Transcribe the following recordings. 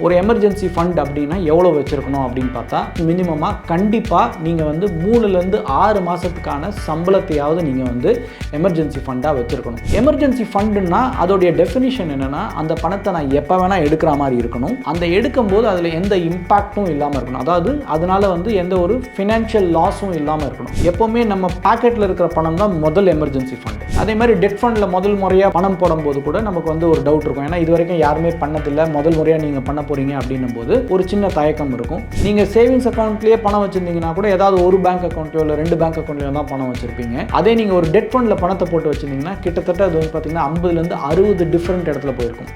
ஒரு emergency fund அப்படின்னா எவ்வளோ வச்சுருக்கணும் அப்படின்னு பார்த்தா மினிமமாக கண்டிப்பாக நீங்கள் வந்து 3லேருந்து 6 மாதத்துக்கான சம்பளத்தையாவது நீங்கள் வந்து எமர்ஜென்சி ஃபண்டாக வச்சுருக்கணும். எமர்ஜென்சி ஃபண்டுன்னா அதோடைய டெஃபினிஷன் என்னென்னா, அந்த பணத்தை நான் எப்போ வேணால் எடுக்கிற மாதிரி இருக்கணும். அந்த எடுக்கும்போது அதில் எந்த இம்பேக்டும் இல்லாமல் இருக்கணும். அதாவது அதனால் வந்து எந்த ஒரு ஃபினான்ஷியல் லாஸும் இல்லாமல் இருக்கணும். எப்போவுமே நம்ம பாக்கெட்டில் இருக்கிற பணம் தான் முதல் எமர்ஜென்சி ஃபண்ட். அதே மாதிரி டெட் ஃபண்டில் முதல் முறையாக பணம் போடும்போது கூட நமக்கு வந்து ஒரு டவுட் இருக்கும். ஏன்னா இது வரைக்கும் யாருமே பண்ணதில்லை, முதல் முறையாக நீங்கள் பண்ண போறீங்க அப்படின்னும் போது ஒரு சின்ன தயக்கம் இருக்கும். நீங்க சேவிங்ஸ் அக்கௌண்ட்லயே பணம் வச்சிருந்தீங்கன்னா கூட ஏதாவது ஒரு பேங்க் அக்கௌண்ட்லயோ இல்ல 2 பேங்க் அக்கௌண்ட்லயோ தான் பணம் வச்சிருப்பீங்க. அதே நீங்க ஒரு டெட் ஃபண்ட்ல பணத்தை போட்டு வச்சிருந்தீங்கன்னா கிட்டத்தட்ட அது வந்து பாத்தீங்கன்னா 50லேருந்து 60 டிஃபரெண்ட் இடத்துல போயிருக்கும்.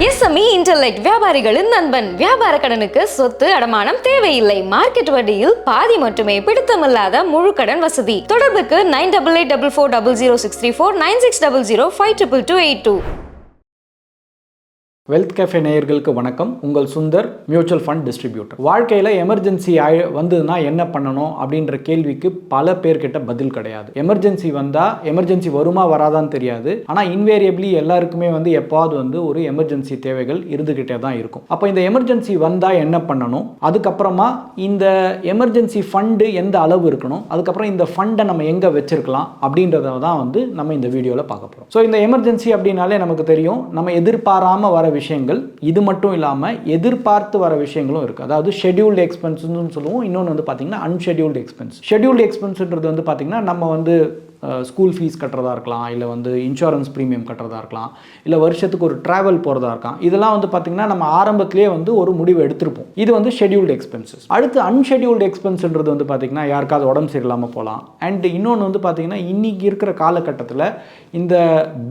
எஸ்எம்இ இன்டெலெக்ட் வியாபாரிகளின் நண்பன். வியாபார கடனுக்கு சொத்து அடமானம் தேவையில்லை. மார்க்கெட் வட்டியில் பாதி மட்டுமே. பிடித்தமில்லாத முழு கடன் வசதி. தொடர்புக்கு 9884400634 9600522282. வெல்த் கேஃபே நேயர்களுக்கு வணக்கம். உங்கள் சுந்தர், மியூச்சுவல் ஃபண்ட் டிஸ்ட்ரிபியூட்டர். வாழ்க்கையில் எமர்ஜென்சி வந்ததுன்னா என்ன பண்ணணும் அப்படின்ற கேள்விக்கு பல பேர்கிட்ட பதில் கிடையாது. எமர்ஜென்சி வந்தால் எமர்ஜென்சி வருமா வராதான்னு தெரியாது. ஆனால் இன்வேரியபிளி எல்லாருக்குமே வந்து எப்பாவது வந்து ஒரு எமர்ஜென்சி தேவைகள் இருந்துக்கிட்டே தான் இருக்கும். அப்போ இந்த எமர்ஜென்சி வந்தால் என்ன பண்ணணும், அதுக்கப்புறமா இந்த எமர்ஜென்சி ஃபண்டு எந்த அளவு இருக்கணும், அதுக்கப்புறம் இந்த ஃபண்டை நம்ம எங்கே வச்சிருக்கலாம் அப்படின்றத தான் வந்து நம்ம இந்த வீடியோவில் பார்க்க போகிறோம். ஸோ இந்த எமர்ஜென்சி அப்படின்னாலே நமக்கு தெரியும், நம்ம எதிர்பாராமல் வர விஷயங்கள். இது மட்டும் இல்லாமல் எதிர்பார்த்து வர விஷயங்களும் இருக்குது. அதாவது ஷெட்யூல்டு எக்ஸ்பென்ஸ்னு சொல்லுவோம். இன்னொன்று வந்து பார்த்தீங்கன்னா அன்ஷெட்யூல்டு எக்ஸ்பென்ஸ். ஷெட்யூல்டு எக்ஸ்பென்ஸ்ன்றது வந்து பார்த்தீங்கன்னா நம்ம வந்து ஸ்கூல் ஃபீஸ் கட்டுறதா இருக்கலாம், இல்லை வந்து இன்சூரன்ஸ் ப்ரீமியம் கட்டுறதா இருக்கலாம், இல்லை வருஷத்துக்கு ஒரு ட்ராவல் போகிறதா இருக்கலாம். இதெல்லாம் வந்து பார்த்திங்கன்னா நம்ம ஆரம்பத்திலே வந்து ஒரு முடிவு எடுத்திருப்போம். இது வந்து ஷெட்யூல்டு எக்ஸ்பென்சஸ். அடுத்து அன்ஷெட்யூல்டு எக்ஸ்பென்ஸ்ன்றது வந்து பார்த்திங்கன்னா யாருக்காவது உடம்பு சரியில்லாமல் போகலாம். அண்ட் இன்னொன்று வந்து பார்த்திங்கன்னா இன்றைக்கி இருக்கிற காலகட்டத்தில் இந்த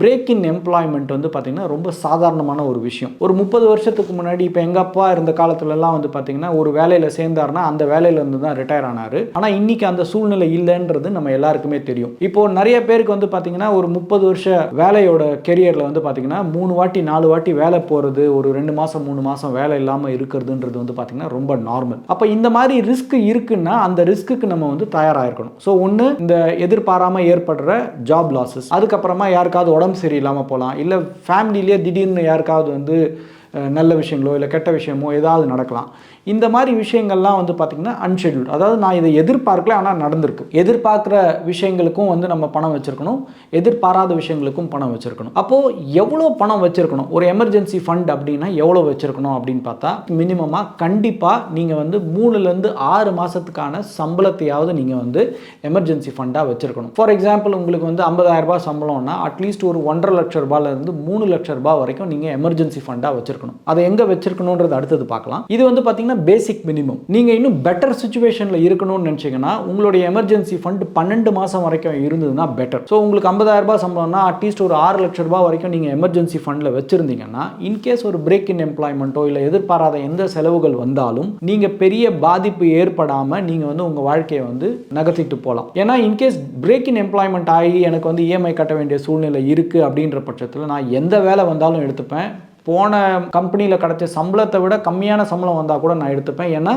பிரேக் இன் எம்ப்ளாய்மெண்ட் வந்து பார்த்திங்கன்னா ரொம்ப சாதாரணமான ஒரு விஷயம். ஒரு 30 வருஷத்துக்கு முன்னாடி இப்போ எங்கள் அப்பா இருந்த காலத்துலலாம் வந்து பார்த்திங்கன்னா ஒரு வேலையில் சேர்ந்தாருன்னா அந்த வேலையிலேருந்து தான் ரிட்டையர் ஆனார். ஆனால் இன்றைக்கி அந்த சூழ்நிலை இல்லைன்றது நம்ம எல்லாருக்குமே தெரியும். இப்போ நிறைய பேருக்கு வந்து பார்த்தீங்கன்னா ஒரு 30 வருஷ வேலையோட கெரியரில் வந்து பார்த்தீங்கன்னா 3 வாட்டி 4 வாட்டி வேலை போகிறது, ஒரு 2 மாதம் 3 மாதம் வேலை இல்லாமல் இருக்கிறதுன்றது வந்து பார்த்தீங்கன்னா ரொம்ப நார்மல். அப்போ இந்த மாதிரி ரிஸ்க் இருக்குன்னா அந்த ரிஸ்க்கு நம்ம வந்து தயாராகிருக்கணும். ஸோ ஒன்று இந்த எதிர்பாராமல் ஏற்படுற ஜாப் லாஸஸ், அதுக்கப்புறமா யாருக்காவது உடம்பு சரியில்லாமல் போகலாம், இல்லை ஃபேமிலியிலே திடீர்னு யாருக்காவது வந்து நல்ல விஷயங்களோ இல்லை கெட்ட விஷயமோ ஏதாவது நடக்கலாம். இந்த மாதிரி விஷயங்கள்லாம் வந்து பார்த்திங்கன்னா அன்ஷெட்யூல்டு. அதாவது நான் இதை எதிர்பார்க்கல, ஆனால் நடந்திருக்கு. எதிர்பார்க்குற விஷயங்களுக்கும் வந்து நம்ம பணம் வச்சுருக்கணும், எதிர்பாராத விஷயங்களுக்கும் பணம் வச்சுருக்கணும். அப்போது எவ்வளோ பணம் வச்சுருக்கணும், ஒரு எமர்ஜென்சி ஃபண்ட் அப்படின்னா எவ்வளோ வச்சுருக்கணும் அப்படின்னு பார்த்தா மினிமமாக கண்டிப்பாக நீங்கள் வந்து 3லேருந்து 6 மாதத்துக்கான சம்பளத்தையாவது நீங்கள் வந்து எமர்ஜென்சி ஃபண்டாக வச்சுருக்கணும். ஃபார் எக்ஸாம்பிள் உங்களுக்கு வந்து 50,000 ரூபாய் சம்பளம்னா அட்லீஸ்ட் ஒரு 1.5 லட்ச ரூபாயிலிருந்து 3 லட்ச ரூபாய் வரைக்கும் நீங்கள் எமர்ஜென்சி ஃபண்டாக வச்சுருக்கணும். அதை எங்கே வச்சிருக்கணுன்றது அடுத்தது பார்க்கலாம். இது வந்து பார்த்தீங்கன்னா பேசிக் மினிமம். நீங்க இன்னும் பெட்டர் சிச்சுவேஷன்ல இருக்கணும்னு நினைச்சீங்கன்னா உங்களுடைய எமர்ஜென்சி ஃபண்ட் 12 மாசம் வரைக்கும் இருந்ததுன்னா பெட்டர். ஸோ உங்களுக்கு 50,000 ரூபாய் சம்பளம்னா அட்லீஸ்ட் ஒரு 6 லட்ச ரூபாய் வரைக்கும் நீங்க எமர்ஜென்சி ஃபண்ட்ல வச்சிருந்தீங்கன்னா இன்கேஸ் ஒரு பிரேக் இன் எம்ப்ளாய்மெண்ட்டோ இல்லை எதிர்பாராத எந்த செலவுகள் வந்தாலும் நீங்க பெரிய பாதிப்பு ஏற்படாம நீங்க வந்து உங்க வாழ்க்கையை வந்து நகர்த்திட்டு போகலாம். ஏன்னா இன்கேஸ் பிரேக் இன் எம்ப்ளாய்மெண்ட் ஆகி எனக்கு வந்து இஎம்ஐ கட்ட வேண்டிய சூழ்நிலை இருக்கு அப்படின்ற பட்சத்தில் நான் எந்த வேலை வந்தாலும் எடுத்துப்பேன். போன கம்பெனியில் கிடைச்ச சம்பளத்தை விட கம்மியான சம்பளம் வந்தால் கூட நான் எடுத்துப்பேன். ஏன்னா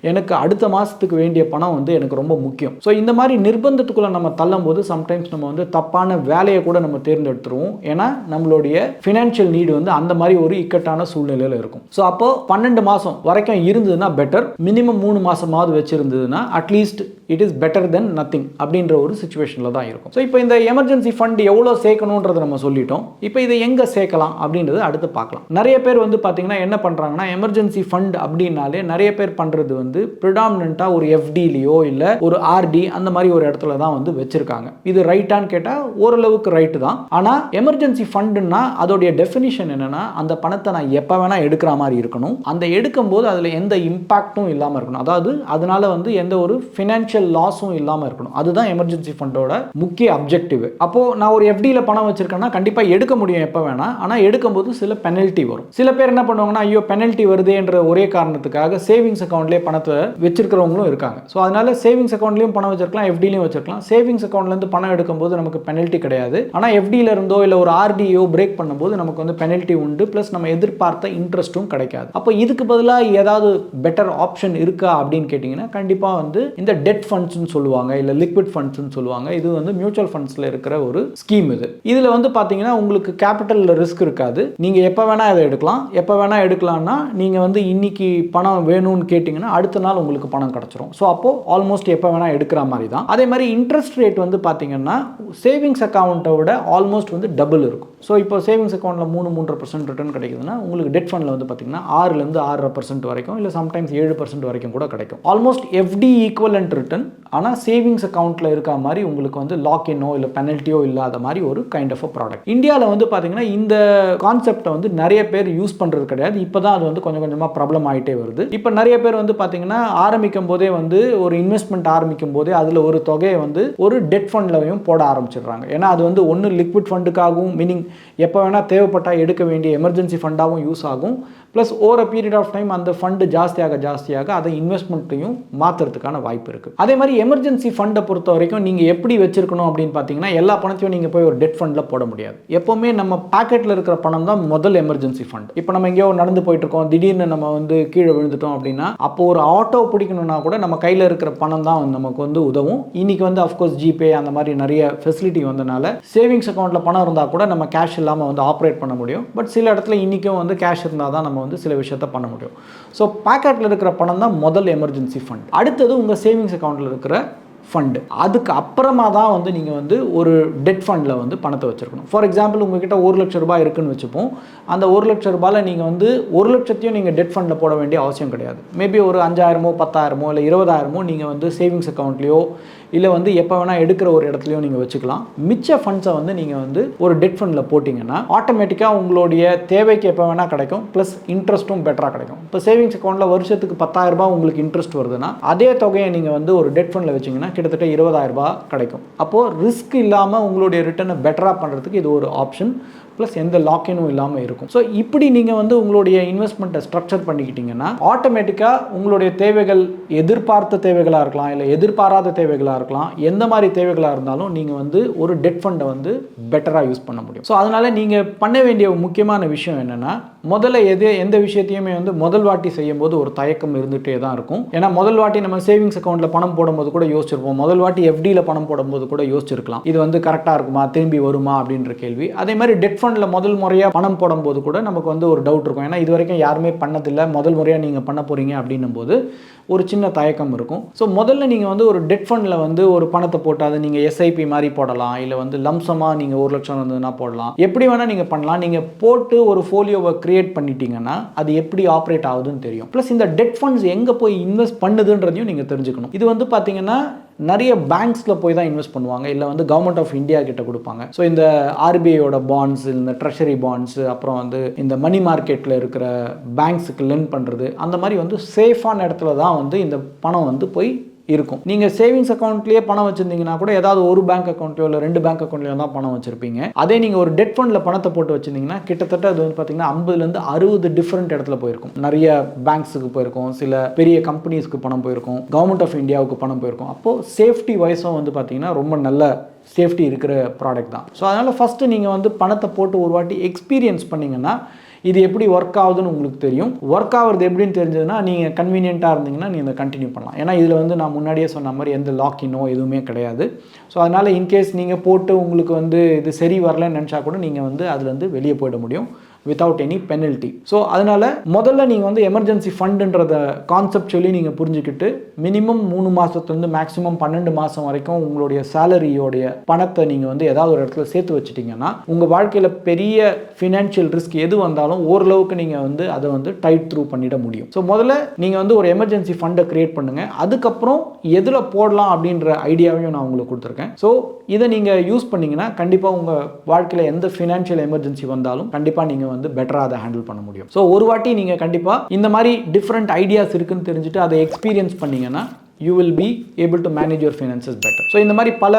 எனக்கு அடுத்த மாதத்துக்கு வேண்டிய பணம் வந்து எனக்கு ரொம்ப முக்கியம். ஸோ இந்த மாதிரி நிர்பந்தத்துக்குள்ளே நம்ம தள்ளும் போது சம்டைம்ஸ் நம்ம வந்து தப்பான வேலையை கூட நம்ம தேர்ந்தெடுத்துருவோம். ஏன்னா நம்மளுடைய ஃபினான்ஷியல் நீடு வந்து அந்த மாதிரி ஒரு இக்கட்டான சூழ்நிலையில் இருக்கும். ஸோ அப்போ 12 மாதம் வரைக்கும் இருந்ததுன்னா பெட்டர். மினிமம் 3 மாதமாவது வச்சுருந்ததுன்னா at least it is better than nothing அப்படின்ற ஒரு சிச்சுவேஷனில் தான் இருக்கும். ஸோ இப்போ இந்த எமர்ஜென்சி ஃபண்ட் எவ்வளோ சேர்க்கணுன்றதை நம்ம சொல்லிட்டோம். இப்போ இதை எங்கே சேர்க்கலாம் அப்படின்றது அடுத்து பார்க்கலாம். நிறைய பேர் வந்து பார்த்தீங்கன்னா என்ன பண்ணுறாங்கன்னா எமர்ஜென்சி ஃபண்ட் அப்படின்னாலே நிறைய பேர் பண்ணுறது வந்து ப்ரிடாமினண்ட்டாக ஒரு எஃப்டிலையோ இல்லை ஒரு ஆர்டி அந்த மாதிரி ஒரு இடத்துல தான் வந்து வச்சிருக்காங்க. இது ரைட்டான்னு கேட்டால் ஓரளவுக்கு ரைட்டு தான். ஆனால் எமர்ஜென்சி ஃபண்டுன்னா அதோடைய டெஃபினிஷன் என்னன்னா அந்த பணத்தை நான் எப்போ வேணால் எடுக்கிற மாதிரி இருக்கணும். அந்த எடுக்கும்போது அதில் எந்த இம்பாக்டும் இல்லாமல் இருக்கணும். அதாவது அதனால வந்து எந்த ஒரு ஃபினான்ஷியல் லாஸும் இல்லாமல் இருக்கணும். அதுதான் எமர்ஜென்சி ஃபண்டோட முக்கிய அப்ஜெக்டிவ். அப்போது நான் ஒரு எஃப்டியில் பணம் வச்சிருக்கேன்னா கண்டிப்பாக எடுக்க முடியும் எப்போ வேணா. ஆனால் எடுக்கும்போது சில பெனல்ட்டி வரும். சில பேர் என்ன பண்ணுவாங்கன்னா ஐயோ பெனல்ட்டி வருதுன்ற ஒரே காரணத்துக்காக சேவிங்ஸ் அக்கௌண்ட்லேயே பணத்தை வச்சிருக்கிறவங்களும் இருக்காங்க. ஸோ அதனால சேவிங்ஸ் அக்கௌண்ட்லையும் பணம் வச்சிருக்கலாம், எஃப்டிலையும் வச்சிருக்கலாம். சேவிங்ஸ் அக்கௌண்ட்லேருந்து பணம் எடுக்கும்போது நமக்கு பெனல்ட்டி கிடையாது. ஆனால் எஃப்டியில் இருந்தோ இல்லை ஒரு ஆர்டியோ பிரேக் பண்ணும்போது நமக்கு வந்து பெனல்ட்டி உண்டு, ப்ளஸ் நம்ம எதிர்பார்த்த இன்ட்ரெஸ்ட்டும் கிடைக்காது. அப்போ இதுக்கு பதிலாக ஏதாவது பெட்டர் ஆப்ஷன் இருக்கா அப்படின்னு கேட்டிங்கன்னா கண்டிப்பாக வந்து இந்த டெட் டெட் ஃபண்ட்ஸ்னு சொல்லுவாங்க, இல்லை லிக்விட் ஃபண்ட்ஸ்னு சொல்லுவாங்க. இது வந்து மியூச்சுவல் ஃபண்ட்ஸில் இருக்கிற ஒரு ஸ்கீம் இது. இதில் வந்து பார்த்தீங்கன்னா உங்களுக்கு கேபிட்டலில் ரிஸ்க் இருக்காது. நீங்கள் எப்போ வேணால் இதை எடுக்கலாம். எப்போ வேணால் எடுக்கலாம்னா நீங்கள் வந்து இன்னைக்கு பணம் வேணும்னு கேட்டிங்கன்னா அடுத்த நாள் உங்களுக்கு பணம் கிடச்சிரும். ஸோ அப்போது ஆல்மோஸ்ட் எப்போ வேணால் எடுக்கிற மாதிரி தான். அதே மாதிரி இன்ட்ரெஸ்ட் ரேட் வந்து பார்த்தீங்கன்னா சேவிங்ஸ் அக்கௌண்ட்டை விட ஆல்மோஸ்ட் வந்து டபுள் இருக்கும். ஸோ இப்போ சேவிங்ஸ் அக்கௌண்ட்டில் 3-3% ரிட்டர்ன் கிடைக்குதுன்னா உங்களுக்கு டெட் ஃபண்டில் வந்து பார்த்தீங்கன்னா 6-6.5% வரைக்கும், இல்லை சம்டைம்ஸ் 7% வரைக்கும் கூட கிடைக்கும். Almost FD equivalent return. ஆனால் சேவிங்ஸ் அக்கௌண்ட்டில் இருக்க மாதிரி உங்களுக்கு வந்து லாக்இன்னோ இல்லை பெனல்ட்டியோ இல்லாத மாதிரி ஒரு கைண்ட் ஆஃப் அ ப்ராடக்ட். இந்தியாவில் வந்து பார்த்தீங்கன்னா இந்த கான்செப்டை வந்து நிறைய பேர் யூஸ் பண்ணுறது கிடையாது. இப்போ தான் அது வந்து கொஞ்சம் கொஞ்சமாக ப்ராப்ளம் ஆகிட்டே வருது. இப்போ நிறைய பேர் வந்து பார்த்தீங்கன்னா ஆரம்பிக்கும் போதே வந்து ஒரு இன்வெஸ்ட்மெண்ட் ஆரம்பிக்கும் போதே அதில் ஒரு தொகையை வந்து ஒரு டெட் ஃபண்ட்லையும் போட ஆரம்பிச்சிடுறாங்க. ஏன்னா அது வந்து ஒன்று லிக்விட் ஃபண்டுக்காகவும், மீனிங் எப்போ வேணால் தேவைப்பட்டால் எடுக்க வேண்டிய எமர்ஜென்சி ஃபண்டாகவும் யூஸ் ஆகும். Plus over period of time அந்த ஃபண்டு ஜாஸ்தியாக அதை இன்வெஸ்ட்மெண்ட்டையும் மாற்றுறதுக்கான வாய்ப்பு இருக்குது. அதே மாதிரி எமர்ஜென்சி ஃபண்டை பொறுத்த வரைக்கும் நீங்கள் எப்படி வச்சிருக்கணும் அப்படின்னு பார்த்தீங்கன்னா எல்லா பணத்தையும் நீங்கள் போய் ஒரு டெட் ஃபண்டில் போட முடியாது. எப்போவுமே நம்ம பாக்கெட்டில் இருக்கிற பணம் தான் முதல் எமர்ஜென்சி ஃபண்ட். இப்போ நம்ம எங்கேயோ நடந்து போயிட்டு இருக்கோம், திடீர்னு நம்ம வந்து கீழே விழுந்துட்டோம் அப்படின்னா அப்போ ஒரு ஆட்டோ பிடிக்கணும்னா கூட நம்ம கையில் இருக்கிற பணம் தான் நமக்கு வந்து உதவும். இன்னைக்கு வந்து அஃப்கோர்ஸ் ஜிபே அந்த மாதிரி நிறைய ஃபெசிலிட்டி வந்தனால சேவிங்ஸ் அக்கௌண்ட்டில் பணம் இருந்தால் கூட நம்ம கேஷ் இல்லாமல் வந்து ஆப்ரேட் பண்ண முடியும். பட் சில இடத்துல இன்றைக்கும் வந்து கேஷ் இருந்தால் தான் நம்ம வந்து சில விஷயத்தை பண்ண முடியும். ஸோ பாக்கெட்டில் இருக்கிற பணம் தான் முதல் எமர்ஜென்சி ஃபண்ட். அடுத்தது உங்கள் சேவிங்ஸ் அக்கௌண்ட்டில் இருக்கிற ஃபண்டு. அதுக்கு அப்புறமா தான் வந்து நீங்கள் வந்து ஒரு டெட் ஃபண்டில் வந்து பணத்தை வச்சுருக்கணும். ஃபார் எக்ஸாம்பிள் உங்ககிட்ட 1 லட்சம் ரூபாய் இருக்குன்னு வச்சுப்போம். அந்த 1 லட்சம் ரூபாயில் நீங்கள் வந்து 1 லட்சத்தையும் நீங்கள் டெட் ஃபண்டில் போட வேண்டிய அவசியம் கிடையாது. மேபி ஒரு 5000 10,000 இல்லை 20,000 நீங்கள் வந்து சேவிங்ஸ் அக்கௌண்ட்லேயோ இல்லை வந்து எப்போ வேணால் எடுக்கிற ஒரு இடத்துலையோ நீங்கள் வச்சுக்கலாம். மிச்ச ஃபண்ட்ஸை வந்து நீங்கள் வந்து ஒரு டெட் ஃபண்டில் போட்டிங்கன்னா ஆட்டோமேட்டிக்காக உங்களுடைய தேவைக்கு எப்போ வேணால் கிடைக்கும். ப்ளஸ் இன்ட்ரெஸ்ட்டும் பெட்டராக கிடைக்கும். இப்போ சேவிங்ஸ் அக்கௌண்ட்டில் வருஷத்துக்கு 10,000 ரூபாய் உங்களுக்கு இன்ட்ரெஸ்ட் வருதுன்னா அதே தொகையை நீங்கள் வந்து ஒரு டெட் ஃபண்டில் வச்சிங்கன்னா கிட்டத்தட்ட 20,000 ரூபாய் கிடைக்கும். அப்போது ரிஸ்க் இல்லாமல் உங்களுடைய ரிட்டர்னை பெட்டராக பண்ணுறதுக்கு இது ஒரு ஆப்ஷன். ப்ளஸ் எந்த லாக்கினும் இல்லாமல் இருக்கும். ஸோ இப்படி நீங்கள் வந்து உங்களுடைய இன்வெஸ்ட்மெண்ட்டை ஸ்ட்ரக்சர் பண்ணிக்கிட்டீங்கன்னா ஆட்டோமேட்டிக்காக உங்களுடைய தேவைகள் எதிர்பார்த்த தேவைகளாக இருக்கலாம், இல்லை எதிர்பாராத தேவைகளாக இருக்கலாம், எந்த மாதிரி தேவைகளாக இருந்தாலும் நீங்கள் வந்து ஒரு டெட் ஃபண்டை வந்து பெட்டராக யூஸ் பண்ண முடியும். ஸோ அதனால் நீங்கள் பண்ண வேண்டிய முக்கியமான விஷயம் என்னென்னா முதல்ல எந்த விஷயத்தையுமே வந்து முதல் வாட்டி செய்யும் போது ஒரு தயக்கம் இருந்துகிட்டே தான் இருக்கும். ஏன்னா முதல் வாட்டி நம்ம சேவிங்ஸ் அக்கௌண்ட்டில் பணம் போடும்போது கூட யோசிச்சிருப்போம், முதல் வாட்டி எஃப்டியில் பணம் போடும்போது கூட யோசிச்சிருக்கலாம் இது வந்து கரெக்டாக இருக்குமா, திரும்பி வருமா அப்படின்ற கேள்வி. அதே மாதிரி டெட் ஃபண்டில் முதல் முறையாக பணம் போடும்போது கூட நமக்கு வந்து ஒரு டவுட் இருக்கும். ஏன்னா இது வரைக்கும் யாருமே பண்ணதில்லை, முதல் முறையாக நீங்கள் பண்ண போகிறீங்க அப்படின்னும் போது ஒரு சின்ன தயக்கம் இருக்கும். ஸோ முதல்ல நீங்கள் வந்து ஒரு டெட் ஃபண்டில் வந்து ஒரு பணத்தை போட்டு அதை நீங்கள் எஸ்ஐபி மாதிரி போடலாம், இல்லை வந்து லம்சமாக நீங்கள் 1 லட்சம் இருந்ததுன்னா போடலாம், எப்படி வேணால் நீங்கள் பண்ணலாம். நீங்கள் போட்டு ஒரு ஃபோலியோவை கிரியேட் பண்ணிட்டீங்கன்னா அது எப்படி ஆப்ரேட் ஆகுதுன்னு தெரியும். ப்ளஸ் இந்த டெட் ஃபண்ட்ஸ் எங்கே போய் இன்வெஸ்ட் பண்ணுதுன்றதையும் நீங்கள் தெரிஞ்சுக்கணும். இது வந்து பார்த்தீங்கன்னா நிறைய பேங்க்ஸில் போய் தான் இன்வெஸ்ட் பண்ணுவாங்க, இல்லை வந்து கவர்மெண்ட் ஆஃப் இந்தியா கிட்ட கொடுப்பாங்க. ஸோ இந்த ஆர்பிஐயோட பாண்ட்ஸ், இந்த ட்ரெஷரி பாண்ட்ஸ், அப்புறம் வந்து இந்த மணி மார்க்கெட்டில் இருக்கிற பேங்க்ஸுக்கு லென் பண்ணுறது, அந்த மாதிரி வந்து சேஃபான இடத்துல தான் வந்து இந்த பணம் வந்து போய் இருக்கும். நீங்கள் சேவிங்ஸ் அக்கௌண்ட்லேயே பணம் வச்சுருந்தீங்கன்னா கூட ஏதாவது ஒரு பேங்க் அக்கௌண்ட்லையோ இல்லை 2 பேங்க் அக்கௌண்ட்லையோ தான் பணம் வச்சுருப்பீங்க. அதே நீங்கள் ஒரு டெட் ஃபண்டில் பணத்தை போட்டு வச்சுருந்தீங்கன்னா கிட்டத்தட்ட அது வந்து பார்த்தீங்கன்னா 50லேருந்து 60 டிஃப்ரெண்ட் இடத்துல போயிருக்கும். நிறைய பேங்க்ஸுக்கு போயிருக்கும், சில பெரிய கம்பெனிஸ்க்கு பணம் போயிருக்கும், கவர்மெண்ட் ஆஃப் இந்தியாவுக்கு பணம் போயிருக்கும். அப்போது சேஃப்டி வைஸும் வந்து பார்த்தீங்கன்னா ரொம்ப நல்ல சேஃப்டி இருக்கிற ப்ராடக்ட் தான். ஸோ அதனால் ஃபஸ்ட்டு நீங்கள் வந்து பணத்தை போட்டு ஒரு வாட்டி எக்ஸ்பீரியன்ஸ் பண்ணிங்கன்னா இது எப்படி ஒர்க் ஆகுதுன்னு உங்களுக்கு தெரியும். ஒர்க் ஆகுறது எப்படின்னு தெரிஞ்சதுன்னா நீங்கள் கன்வீனியண்ட்டாக இருந்தீங்கன்னா நீங்கள் இதை கண்டினியூ பண்ணலாம். ஏன்னா இதில் வந்து நான் முன்னாடியே சொன்ன மாதிரி எந்த லாக்கினோ எதுவுமே கிடையாது. ஸோ அதனால் இன்கேஸ் நீங்கள் போட்டு உங்களுக்கு வந்து இது சரி வரலன்னு நினச்சா கூட நீங்கள் வந்து அதுலேருந்து வெளியே போயிட முடியும் வித்தவுட் எனி பெனல்ட்டி. ஸோ அதனால் முதல்ல நீங்கள் வந்து எமர்ஜென்சி ஃபண்டுன்றத கான்செப்டுவலி நீங்கள் புரிஞ்சுக்கிட்டு மினிமம் 3 மாதத்துலேருந்து மேக்ஸிமம் 12 மாதம் வரைக்கும் உங்களுடைய சேலரியோடைய பணத்தை நீங்கள் வந்து ஏதாவது ஒரு இடத்துல சேர்த்து வச்சுட்டிங்கன்னா உங்கள் வாழ்க்கையில் பெரிய ஃபினான்ஷியல் ரிஸ்க் எது வந்தாலும் ஓரளவுக்கு நீங்கள் வந்து அதை வந்து டைட் த்ரூ பண்ணிட முடியும். ஸோ முதல்ல நீங்கள் வந்து ஒரு எமர்ஜென்சி ஃபண்டை கிரியேட் பண்ணுங்கள். அதுக்கப்புறம் எதில் போடலாம் அப்படின்ற ஐடியாவையும் நான் உங்களுக்கு கொடுத்துருக்கேன். ஸோ இதை நீங்கள் யூஸ் பண்ணிங்கன்னா கண்டிப்பாக உங்கள் வாழ்க்கையில் எந்த ஃபினான்ஷியல் எமர்ஜென்சி வந்தாலும் கண்டிப்பாக நீங்கள் வந்து பெட்டராக அதை ஹேண்டில் பண்ண முடியும். ஸோ ஒரு வாட்டி நீங்கள் கண்டிப்பாக இந்த மாதிரி டிஃப்ரெண்ட் ஐடியாஸ் இருக்குன்னு தெரிஞ்சுட்டு அதை எக்ஸ்பீரியன்ஸ் பண்ணீங்கன்னா you will be able to manage your finances better. So இந்த மாதிரி பல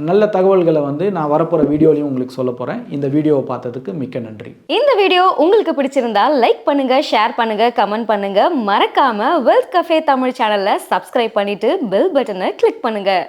நல்ல தகவல்களை வந்து நான் வரப்போகிற வீடியோலையும் உங்களுக்கு சொல்ல போகிறேன். இந்த வீடியோவை பார்த்ததுக்கு மிக்க நன்றி. இந்த வீடியோ உங்களுக்கு பிடிச்சிருந்தா லைக் பண்ணுங்க, ஷேர் பண்ணுங்க, கமெண்ட் பண்ணுங்க. மறக்காம வெல்த் கஃபே தமிழ் சேனலை சப்ஸ்கிரைப் பண்ணிட்டு பெல் பட்டனை கிளிக் பண்ணுங்க.